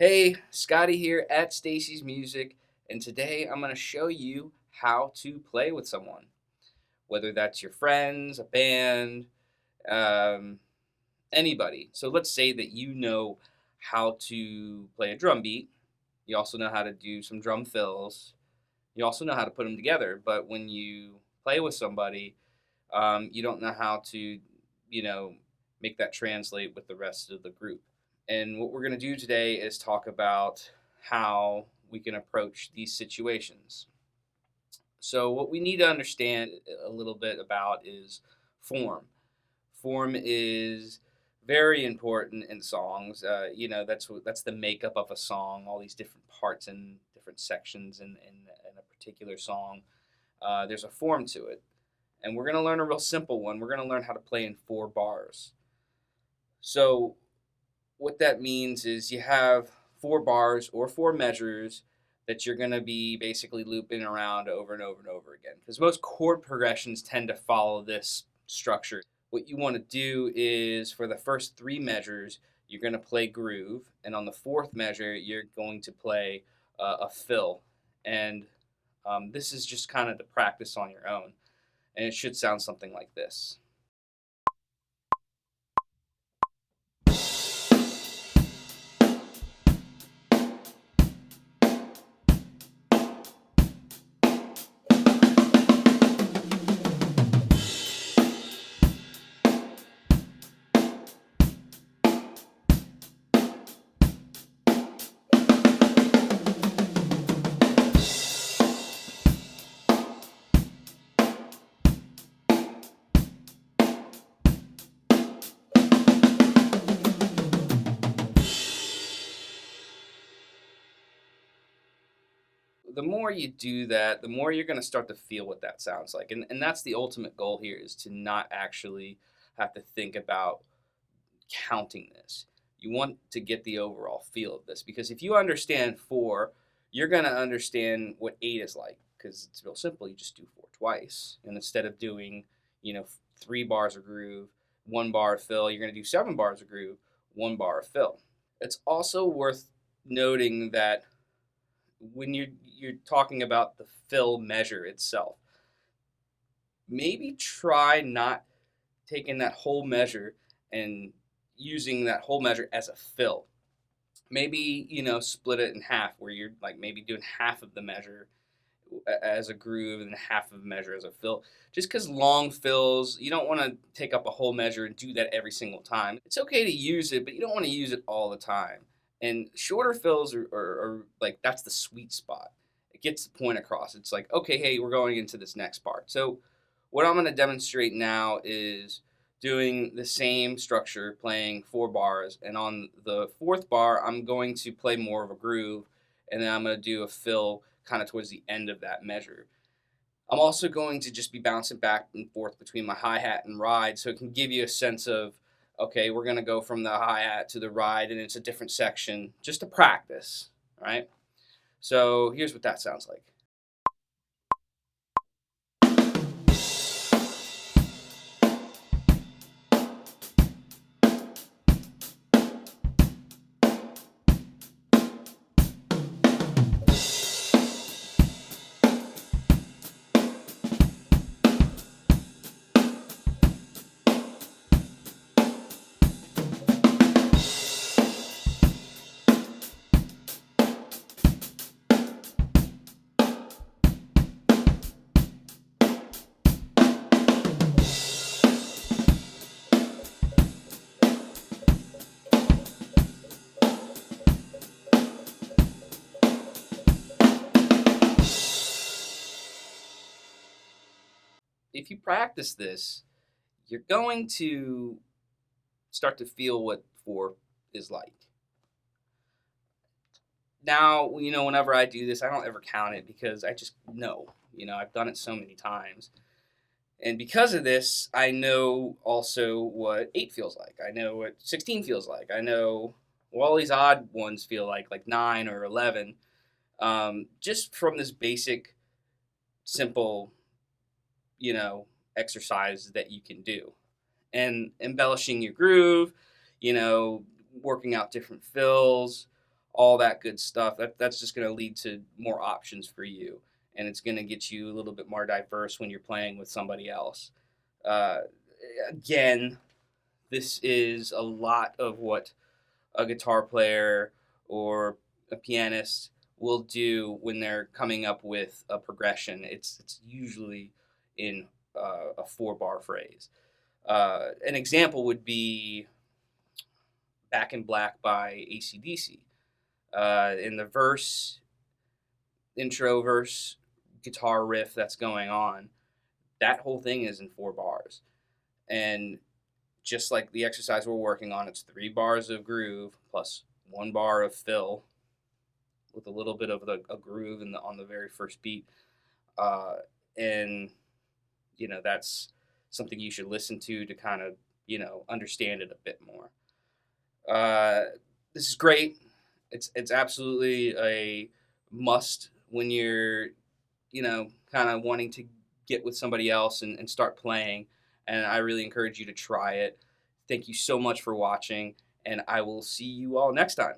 Hey, Scotty here at Stacy's Music, and today I'm going to show you how to play with someone, whether that's your friends, a band, um, anybody. So let's say that you know how to play a drum beat. You also know how to do some drum fills. You also know how to put them together. But when you play with somebody, you don't know how to, you know, make that translate with the rest of the group. And what we're going to do today is talk about how we can approach these situations. So, what we need to understand a little bit about is form. Form is very important in songs. That's the makeup of a song. All these different parts and different sections in a particular song. There's a form to it, and we're going to learn a real simple one. We're going to learn how to play in 4 bars. So, what that means is you have 4 bars or 4 measures that you're going to be basically looping around over and over and over again. Because most chord progressions tend to follow this structure. What you want to do is for the first 3 measures, you're going to play groove. And on the fourth measure, you're going to play a fill. And this is just kind of to practice on your own. And it should sound something like this. The more you do that, the more you're going to start to feel what that sounds like. And that's the ultimate goal here is to not actually have to think about counting this. You want to get the overall feel of this because if you understand 4, you're going to understand what 8 is like because it's real simple. You just do 4 twice. And instead of doing, 3 bars of groove, 1 bar of fill, you're going to do 7 bars of groove, 1 bar of fill. It's also worth noting that when you're talking about the fill measure itself, maybe try not taking that whole measure and using that whole measure as a fill. Maybe split it in half, where you're like maybe doing half of the measure as a groove and half of the measure as a fill. Just because long fills, you don't want to take up a whole measure and do that every single time. It's okay to use it, but you don't want to use it all the time. And shorter fills are like that's the sweet spot. It gets the point across. It's like, okay, hey, we're going into this next part. So what I'm going to demonstrate now is doing the same structure, playing 4 bars. And on the fourth bar, I'm going to play more of a groove. And then I'm going to do a fill kind of towards the end of that measure. I'm also going to just be bouncing back and forth between my hi-hat and ride so it can give you a sense of, okay, we're going to go from the hi-hat to the ride and it's a different section just to practice, all right? So here's what that sounds like. If you practice this, you're going to start to feel what 4 is like. Now, whenever I do this, I don't ever count it because I just know. I've done it so many times. And because of this, I know also what 8 feels like. I know what 16 feels like. I know what all these odd ones feel like 9 or 11, just from this basic, simple, you know, exercise that you can do. And embellishing your groove, you know, working out different fills, all that good stuff. That's just going to lead to more options for you, and it's going to get you a little bit more diverse when you're playing with somebody else. Uh, Again, this is a lot of what a guitar player or a pianist will do when they're coming up with a progression. It's usually in a 4 bar phrase. An example would be "Back in Black" by AC/DC. In the intro verse, guitar riff that's going on, that whole thing is in 4 bars. And just like the exercise we're working on, it's 3 bars of groove plus 1 bar of fill with a little bit of a groove on the very first beat. Uh, and that's something you should listen to kind of understand it a bit more. Uh, this is great. It's absolutely a must when you're kind of wanting to get with somebody else and start playing. And I really encourage you to try it. Thank you so much for watching, and I will see you all next time.